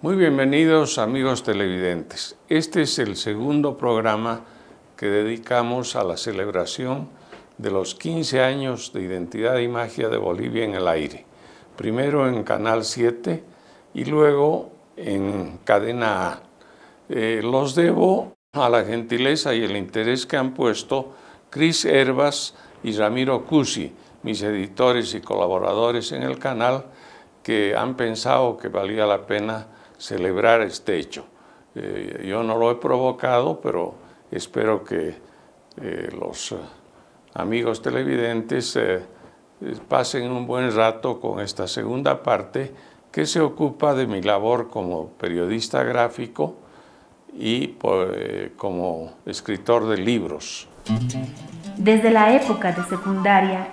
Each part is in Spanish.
Muy bienvenidos amigos televidentes. Este es el segundo programa que dedicamos a la celebración de los 15 años de Identidad y Magia de Bolivia en el aire. Primero en Canal 7 y luego en Cadena A. Los debo a la gentileza y el interés que han puesto Cris Hervas y Ramiro Cusi, mis editores y colaboradores en el canal, que han pensado que valía la pena celebrar este hecho. Yo no lo he provocado, pero espero que los amigos televidentes pasen un buen rato con esta segunda parte que se ocupa de mi labor como periodista gráfico y como escritor de libros. Desde la época de secundaria,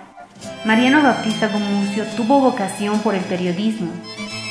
Mariano Baptista Gumucio tuvo vocación por el periodismo.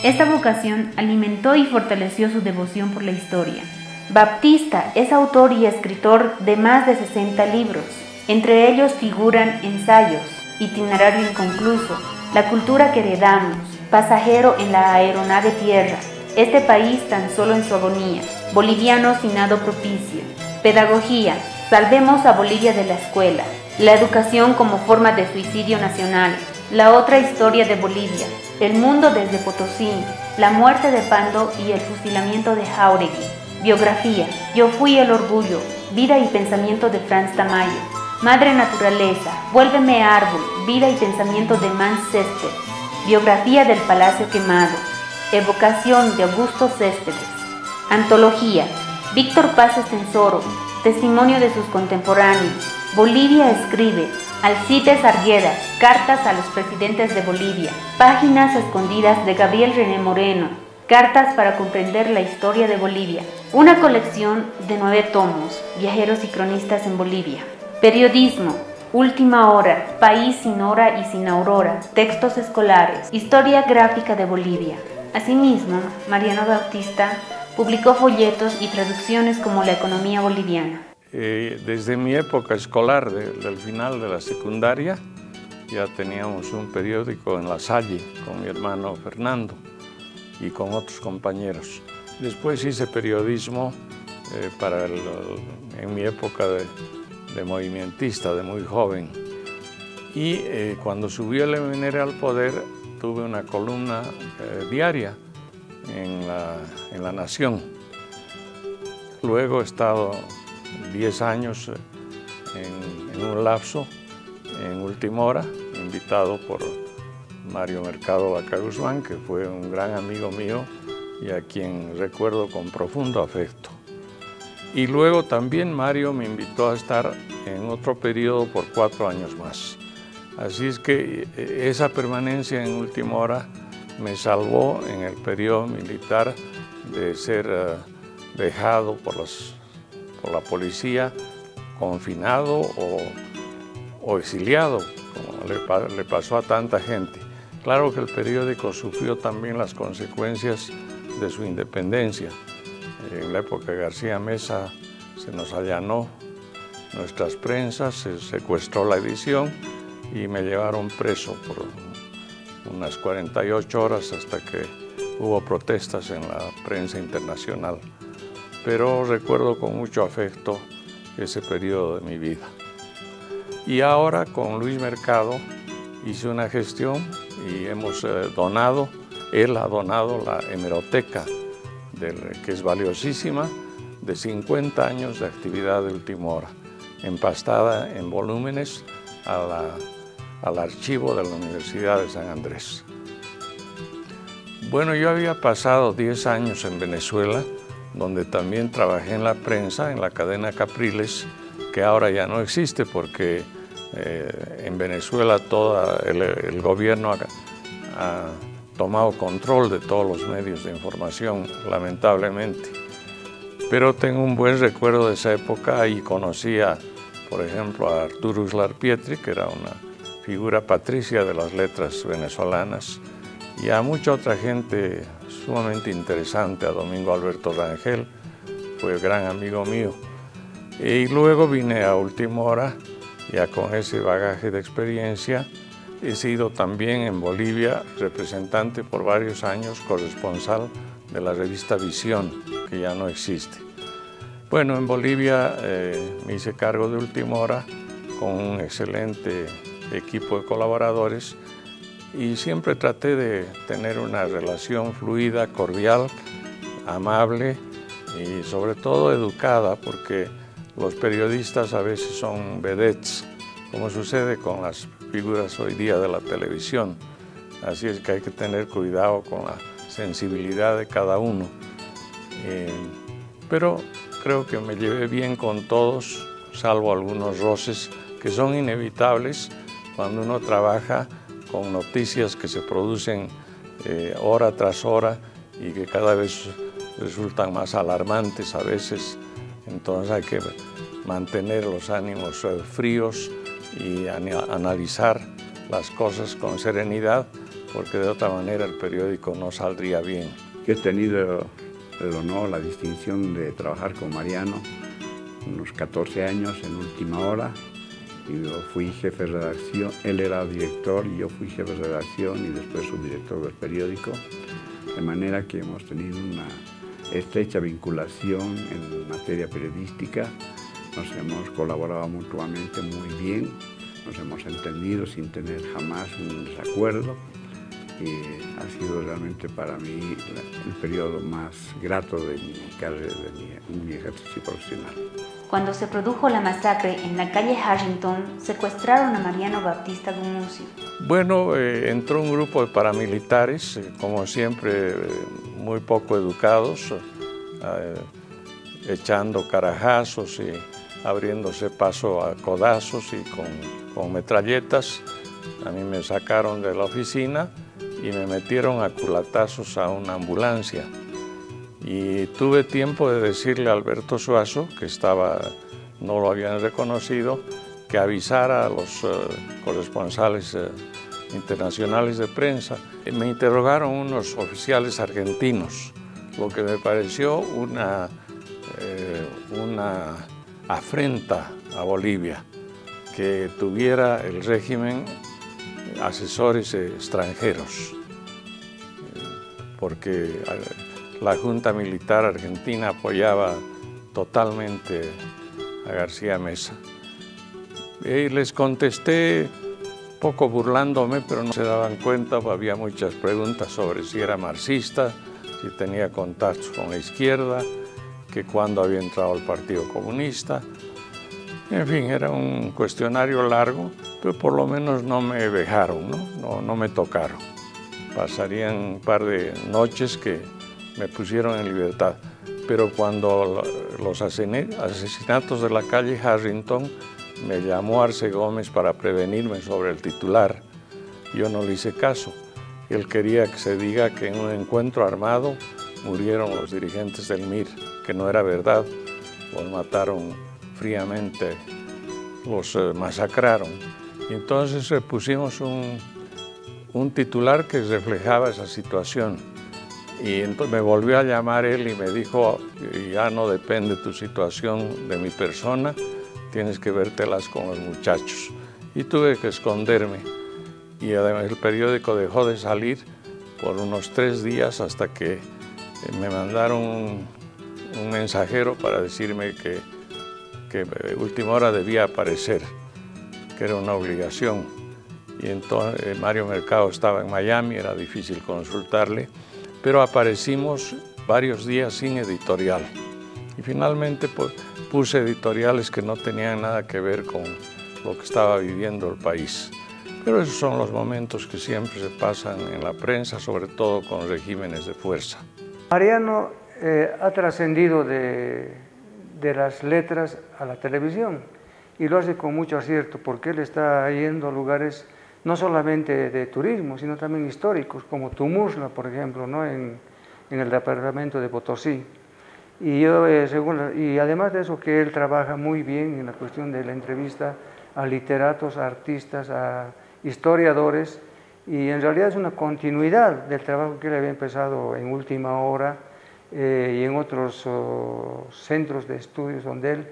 Esta vocación alimentó y fortaleció su devoción por la historia. Baptista es autor y escritor de más de 60 libros. Entre ellos figuran Ensayos, Itinerario inconcluso, La cultura que heredamos, Pasajero en la aeronave tierra, Este país tan solo en su agonía, Bolivianos sin nado propicio, Pedagogía, Salvemos a Bolivia de la escuela, La educación como forma de suicidio nacional, La otra historia de Bolivia, El mundo desde Potosí, La muerte de Pando y el fusilamiento de Jáuregui. Biografía, Yo fui el orgullo, Vida y pensamiento de Franz Tamayo, Madre naturaleza, Vuélveme árbol, Vida y pensamiento de Mans Césped, Biografía del Palacio quemado, Evocación de Augusto Céspedes. Antología, Víctor Paz Estensoro, Testimonio de sus contemporáneos, Bolivia escribe, Alcides Arguedas, Cartas a los presidentes de Bolivia, Páginas escondidas de Gabriel René Moreno, Cartas para comprender la historia de Bolivia, una colección de 9 tomos, Viajeros y cronistas en Bolivia. Periodismo, Última hora, País sin hora y sin aurora, Textos escolares, Historia gráfica de Bolivia. Asimismo, Mariano Baptista publicó folletos y traducciones como La economía boliviana. Desde mi época escolar, del final de la secundaria, ya teníamos un periódico en La Salle con mi hermano Fernando y con otros compañeros. Después hice periodismo en mi época de movimentista, de muy joven. Y cuando subió el MNR al poder, tuve una columna diaria en La Nación. Luego he estado 10 años en un lapso en Última Hora, invitado por Mario Mercado Vaca Guzmán, que fue un gran amigo mío y a quien recuerdo con profundo afecto. Y luego también Mario me invitó a estar en otro periodo por 4 años más. Así es que esa permanencia en Última Hora me salvó en el periodo militar de ser dejado por la policía, confinado o exiliado, como le pasó a tanta gente. Claro que el periódico sufrió también las consecuencias de su independencia. En la época de García Meza se nos allanó nuestras prensas, se secuestró la edición y me llevaron preso por unas 48 horas hasta que hubo protestas en la prensa internacional. Pero recuerdo con mucho afecto ese periodo de mi vida. Y ahora con Luis Mercado hice una gestión y hemos donado, él ha donado la hemeroteca, que es valiosísima, de 50 años de actividad de Última Hora, empastada en volúmenes al archivo de la Universidad de San Andrés. Bueno, yo había pasado 10 años en Venezuela, donde también trabajé en la prensa, en la cadena Capriles, que ahora ya no existe porque en Venezuela todo el gobierno ha tomado control de todos los medios de información, lamentablemente. Pero tengo un buen recuerdo de esa época y conocía, por ejemplo, a Arturo Uslar Pietri, que era una figura patricia de las letras venezolanas, y a mucha otra gente sumamente interesante, a Domingo Alberto Rangel, fue gran amigo mío. Y luego vine a Última Hora, ya con ese bagaje de experiencia. He sido también en Bolivia representante por varios años, corresponsal de la revista Visión, que ya no existe. Bueno, en Bolivia me hice cargo de Última Hora con un excelente equipo de colaboradores y siempre traté de tener una relación fluida, cordial, amable y sobre todo educada, porque los periodistas a veces son vedettes, como sucede con las figuras hoy día de la televisión. Así es que hay que tener cuidado con la sensibilidad de cada uno. Pero creo que me llevé bien con todos, salvo algunos roces que son inevitables cuando uno trabaja con noticias que se producen hora tras hora y que cada vez resultan más alarmantes a veces. Entonces hay que mantener los ánimos fríos y analizar las cosas con serenidad, porque de otra manera el periódico no saldría bien. He tenido el honor, la distinción de trabajar con Mariano unos 14 años en Última Hora. Y yo fui jefe de redacción, él era director y yo fui jefe de redacción y después subdirector del periódico, de manera que hemos tenido una estrecha vinculación en materia periodística, nos hemos colaborado mutuamente muy bien, nos hemos entendido sin tener jamás un desacuerdo y ha sido realmente para mí el periodo más grato de mi carrera, de mi ejercicio profesional. Cuando se produjo la masacre en la calle Harrington, secuestraron a Mariano Baptista Gumucio. Bueno, entró un grupo de paramilitares, como siempre, muy poco educados, echando carajazos y abriéndose paso a codazos y con metralletas. A mí me sacaron de la oficina y me metieron a culatazos a una ambulancia. Y tuve tiempo de decirle a Alberto Suazo, que no lo habían reconocido, que avisara a los corresponsales internacionales de prensa. Me interrogaron unos oficiales argentinos, lo que me pareció una afrenta a Bolivia, que tuviera el régimen asesores extranjeros, porque la Junta Militar Argentina apoyaba totalmente a García Meza. Y les contesté, poco burlándome, pero no se daban cuenta, había muchas preguntas sobre si era marxista, si tenía contactos con la izquierda, que cuándo había entrado al Partido Comunista. En fin, era un cuestionario largo, pero por lo menos no me vejaron, no me tocaron. Pasarían un par de noches que me pusieron en libertad. Pero cuando los asesinatos de la calle Harrington, me llamó Arce Gómez para prevenirme sobre el titular. Yo no le hice caso. Él quería que se diga que en un encuentro armado murieron los dirigentes del MIR, que no era verdad. Los mataron fríamente, los masacraron. Y entonces pusimos un titular que reflejaba esa situación. Y entonces me volvió a llamar él y me dijo, ya no depende tu situación de mi persona, tienes que vértelas con los muchachos. Y tuve que esconderme. Y además el periódico dejó de salir por unos 3 días hasta que me mandaron un mensajero para decirme que Última Hora debía aparecer, que era una obligación. Y entonces Mario Mercado estaba en Miami, era difícil consultarle, pero aparecimos varios días sin editorial. Y finalmente puse editoriales que no tenían nada que ver con lo que estaba viviendo el país. Pero esos son los momentos que siempre se pasan en la prensa, sobre todo con regímenes de fuerza. Mariano ha trascendido de las letras a la televisión y lo hace con mucho acierto porque él está yendo a lugares no solamente de turismo, sino también históricos, como Tumuzla, por ejemplo, ¿no? en el departamento de Potosí. Y además de eso, que él trabaja muy bien en la cuestión de la entrevista a literatos, a artistas, a historiadores, y en realidad es una continuidad del trabajo que él había empezado en Última Hora y en otros centros de estudios donde él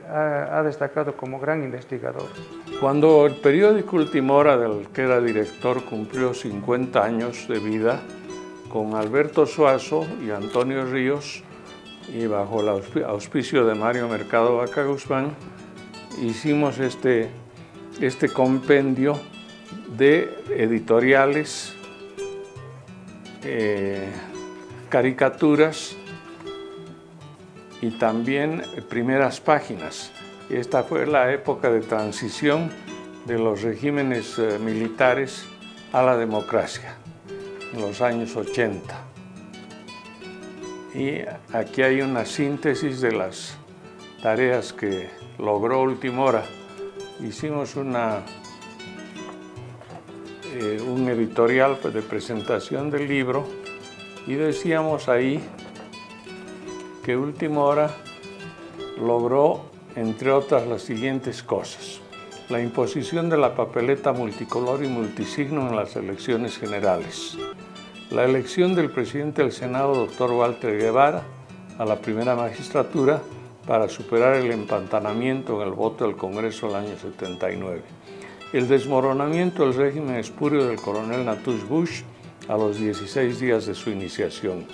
ha destacado como gran investigador. Cuando el periódico Última Hora, del que era director, cumplió 50 años de vida, con Alberto Suazo y Antonio Ríos, y bajo el auspicio de Mario Mercado Vaca Guzmán, hicimos este compendio de editoriales, caricaturas y también primeras páginas. Esta fue la época de transición de los regímenes militares a la democracia, en los años 80. Y aquí hay una síntesis de las tareas que logró Última Hora. Hicimos un editorial de presentación del libro y decíamos ahí que Última Hora logró, entre otras, las siguientes cosas: la imposición de la papeleta multicolor y multisigno en las elecciones generales, la elección del presidente del Senado, doctor Walter Guevara, a la primera magistratura para superar el empantanamiento en el voto del Congreso del año 79, el desmoronamiento del régimen espurio del coronel Natush Bush a los 16 días de su iniciación,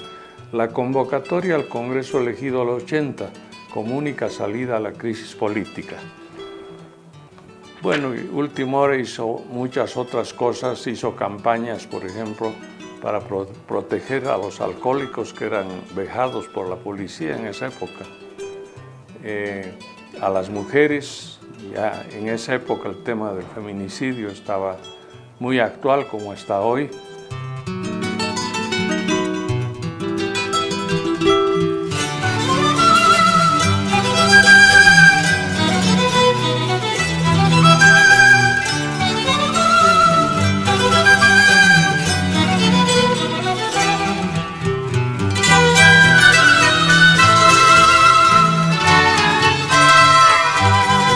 la convocatoria al Congreso elegido al 80 como única salida a la crisis política. Bueno, y Última Hora hizo muchas otras cosas, hizo campañas, por ejemplo, para proteger a los alcohólicos que eran vejados por la policía en esa época, a las mujeres. Ya en esa época el tema del feminicidio estaba muy actual como está hoy.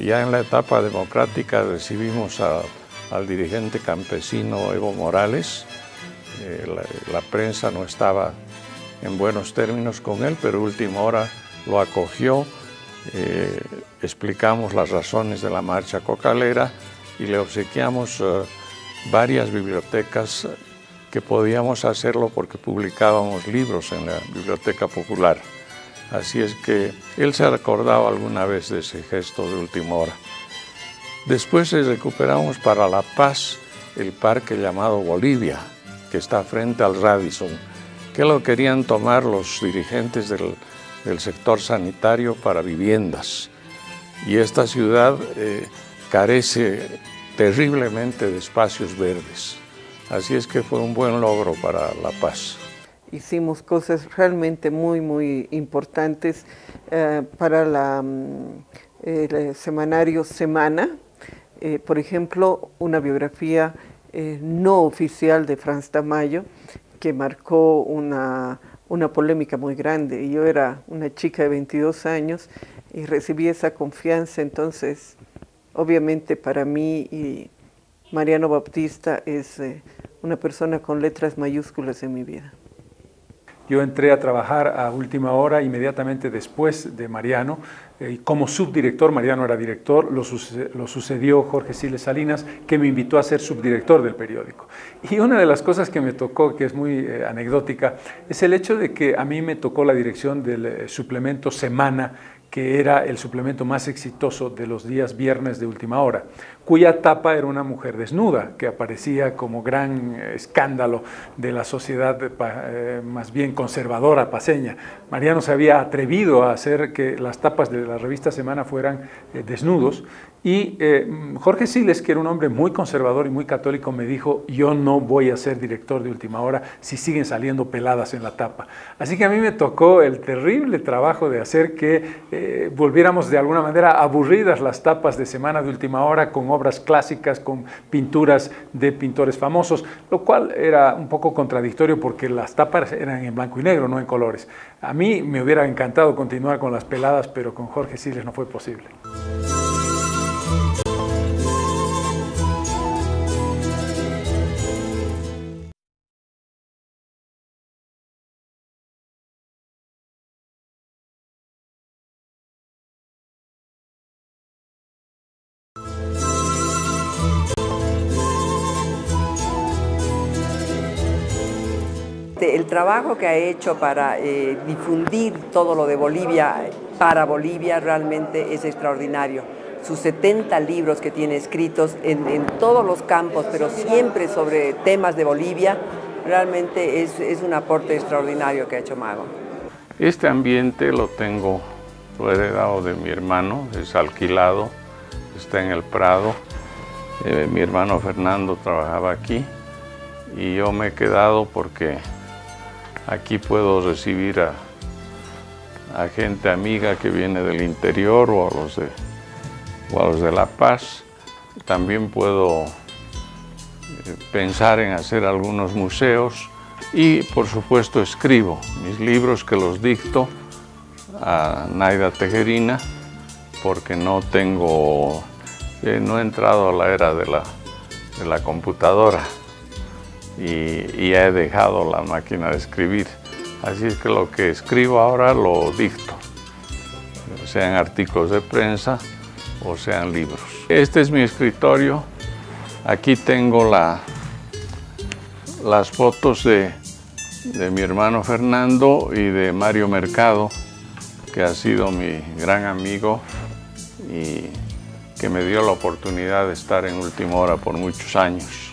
Ya en la etapa democrática recibimos al dirigente campesino Evo Morales. La prensa no estaba en buenos términos con él, pero Última Hora lo acogió. Explicamos las razones de la marcha cocalera y le obsequiamos varias bibliotecas que podíamos hacerlo porque publicábamos libros en la Biblioteca Popular. Así es que él se ha recordado alguna vez de ese gesto de Última Hora. Después recuperamos para La Paz el parque llamado Bolivia, que está frente al Radisson, que lo querían tomar los dirigentes del sector sanitario para viviendas. Y esta ciudad carece terriblemente de espacios verdes. Así es que fue un buen logro para La Paz. Hicimos cosas realmente muy importantes para el semanario Semana. Por ejemplo, una biografía no oficial de Franz Tamayo, que marcó una polémica muy grande. Yo era una chica de 22 años y recibí esa confianza, entonces obviamente para mí y Mariano Baptista es una persona con letras mayúsculas en mi vida. Yo entré a trabajar a Última Hora inmediatamente después de Mariano. Como subdirector, Mariano era director, lo sucedió Jorge Siles Salinas, que me invitó a ser subdirector del periódico. Y una de las cosas que me tocó, que es muy anecdótica, es el hecho de que a mí me tocó la dirección del suplemento Semana, que era el suplemento más exitoso de los días viernes de Última Hora, cuya tapa era una mujer desnuda, que aparecía como gran escándalo de la sociedad más bien conservadora paceña. Mariano se había atrevido a hacer que las tapas de la revista Semana fueran desnudos, y Jorge Siles, que era un hombre muy conservador y muy católico, me dijo: yo no voy a ser director de Última Hora si siguen saliendo peladas en la tapa. Así que a mí me tocó el terrible trabajo de hacer que volviéramos de alguna manera aburridas las tapas de Semana de Última Hora, con obras clásicas, con pinturas de pintores famosos, lo cual era un poco contradictorio porque las tapas eran en blanco y negro, no en colores. A mí me hubiera encantado continuar con las peladas, pero con Jorge Siles no fue posible. El el trabajo que ha hecho para difundir todo lo de Bolivia para Bolivia realmente es extraordinario. Sus 70 libros que tiene escritos en todos los campos, pero siempre sobre temas de Bolivia, realmente es un aporte extraordinario que ha hecho Mago. Este ambiente lo he heredado de mi hermano, es alquilado, está en el Prado. Mi hermano Fernando trabajaba aquí y yo me he quedado porque aquí puedo recibir a gente amiga que viene del interior o a los de La Paz. También puedo pensar en hacer algunos museos y, por supuesto, escribo mis libros que los dicto a Naida Tejerina porque no he entrado a la era de la computadora y he dejado la máquina de escribir. Así es que lo que escribo ahora lo dicto, sean artículos de prensa o sean libros. Este es mi escritorio. Aquí tengo las fotos de mi hermano Fernando y de Mario Mercado, que ha sido mi gran amigo y que me dio la oportunidad de estar en Última Hora por muchos años.